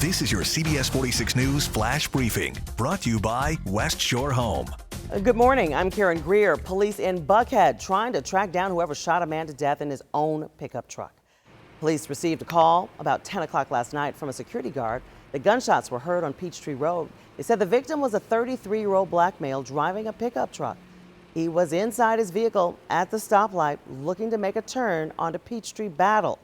This is your CBS 46 News Flash Briefing, brought to you by West Shore Home. Good morning. I'm Karen Greer. Police in Buckhead trying to track down whoever shot a man to death in his own pickup truck. Police received a call about 10 o'clock last night from a security guard. The gunshots were heard on Peachtree Road. They said the victim was a 33-year-old black male driving a pickup truck. He was inside his vehicle at the stoplight looking to make a turn onto Peachtree Battle.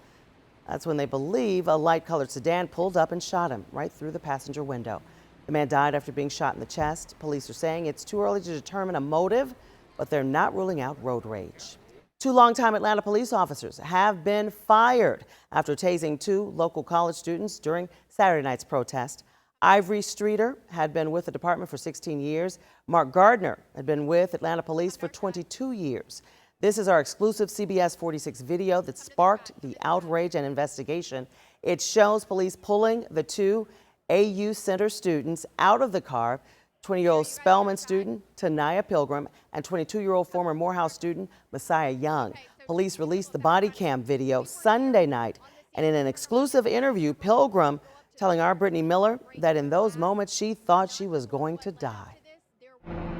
That's when they believe a light-colored sedan pulled up and shot him right through the passenger window. The man died after being shot in the chest. Police are saying it's too early to determine a motive, but they're not ruling out road rage. Two longtime Atlanta police officers have been fired after tasing two local college students during Saturday night's protest. Ivory Streeter had been with the department for 16 years. Mark Gardner had been with Atlanta police for 22 years. This is our exclusive CBS 46 video that sparked the outrage and investigation. It shows police pulling the two AU Center students out of the car, 20-year-old Spelman student Tanaya Pilgrim and 22-year-old former Morehouse student Messiah Young. Police released the body cam video Sunday night, and in an exclusive interview, Pilgrim telling our Brittany Miller that in those moments she thought she was going to die.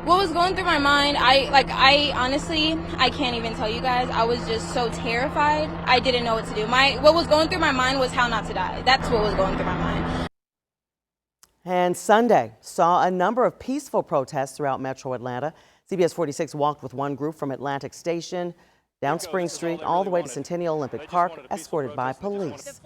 What was going through my mind, I honestly can't even tell you guys. I was just so terrified. I didn't know what to do. What was going through my mind was how not to die. That's what was going through my mind. And Sunday saw a number of peaceful protests throughout Metro Atlanta. CBS 46 walked with one group from Atlantic Station down Spring Street all the way to Centennial Olympic Park, escorted by police.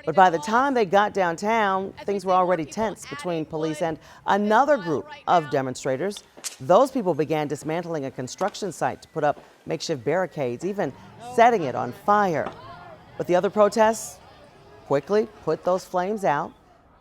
But by the time they got downtown, things were already tense between police and another group of demonstrators. Those people began dismantling a construction site to put up makeshift barricades, even setting it on fire. But the other protests quickly put those flames out.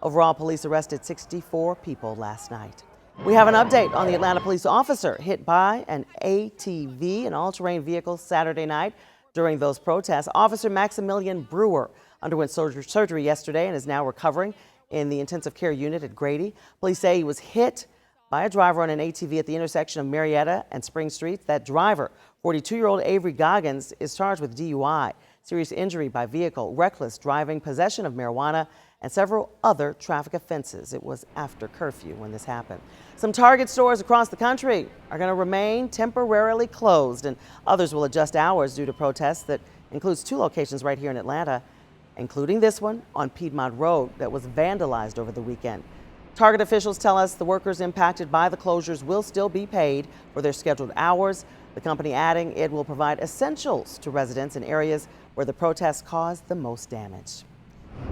Overall, police arrested 64 people last night. We have an update on the Atlanta police officer hit by an ATV, an all-terrain vehicle, Saturday night during those protests. Officer Maximilian Brewer underwent surgery yesterday and is now recovering in the intensive care unit at Grady. Police say he was hit by a driver on an ATV at the intersection of Marietta and Spring Streets. That driver, 42-year-old Avery Goggins, is charged with DUI, serious injury by vehicle, reckless driving, possession of marijuana, and several other traffic offenses. It was after curfew when this happened. Some Target stores across the country are going to remain temporarily closed, and others will adjust hours due to protests. That includes two locations right here in Atlanta, including this one on Piedmont Road that was vandalized over the weekend. Target officials tell us the workers impacted by the closures will still be paid for their scheduled hours. The company adding it will provide essentials to residents in areas where the protests caused the most damage.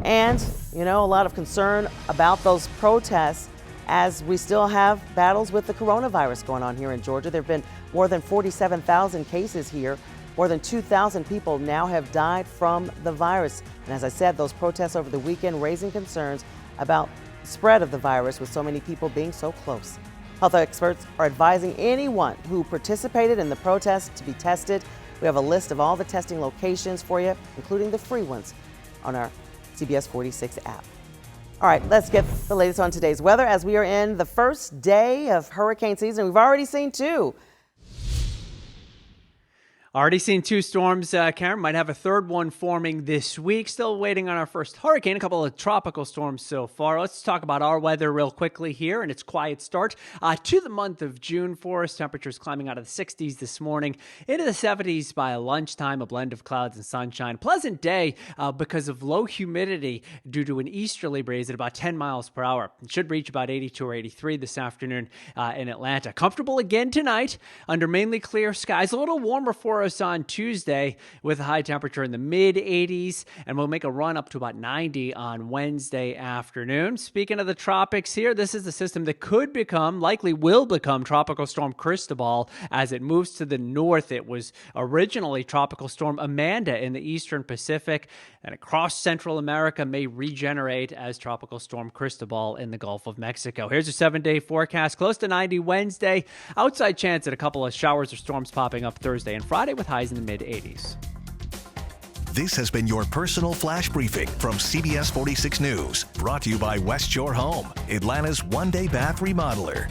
And, a lot of concern about those protests as we still have battles with the coronavirus going on here in Georgia. There have been more than 47,000 cases here. More than 2,000 people now have died from the virus. And as I said, those protests over the weekend raising concerns about the spread of the virus with so many people being so close. Health experts are advising anyone who participated in the protests to be tested. We have a list of all the testing locations for you, including the free ones, on our CBS 46 app. All right, let's get the latest on today's weather as we are in the first day of hurricane season. We've already seen two. Already seen two storms. Karen, might have a third one forming this week. Still waiting on our first hurricane. A couple of tropical storms so far. Let's talk about our weather real quickly here and its quiet start to the month of June for us. Temperatures climbing out of the 60s this morning into the 70s by lunchtime. A blend of clouds and sunshine. Pleasant day because of low humidity due to an easterly breeze at about 10 miles per hour. It should reach about 82 or 83 this afternoon in Atlanta. Comfortable again tonight under mainly clear skies. A little warmer for us on Tuesday with a high temperature in the mid 80s, and we'll make a run up to about 90 on Wednesday afternoon. Speaking of the tropics here, this is the system that could become, likely will become, Tropical Storm Cristobal as it moves to the north. It was originally Tropical Storm Amanda in the eastern Pacific, and across Central America may regenerate as Tropical Storm Cristobal in the Gulf of Mexico. Here's your 7-day forecast. Close to 90 Wednesday. Outside chance at a couple of showers or storms popping up Thursday and Friday with highs in the mid-80s. This has been your personal flash briefing from CBS 46 News, brought to you by West Shore Home, Atlanta's one-day bath remodeler.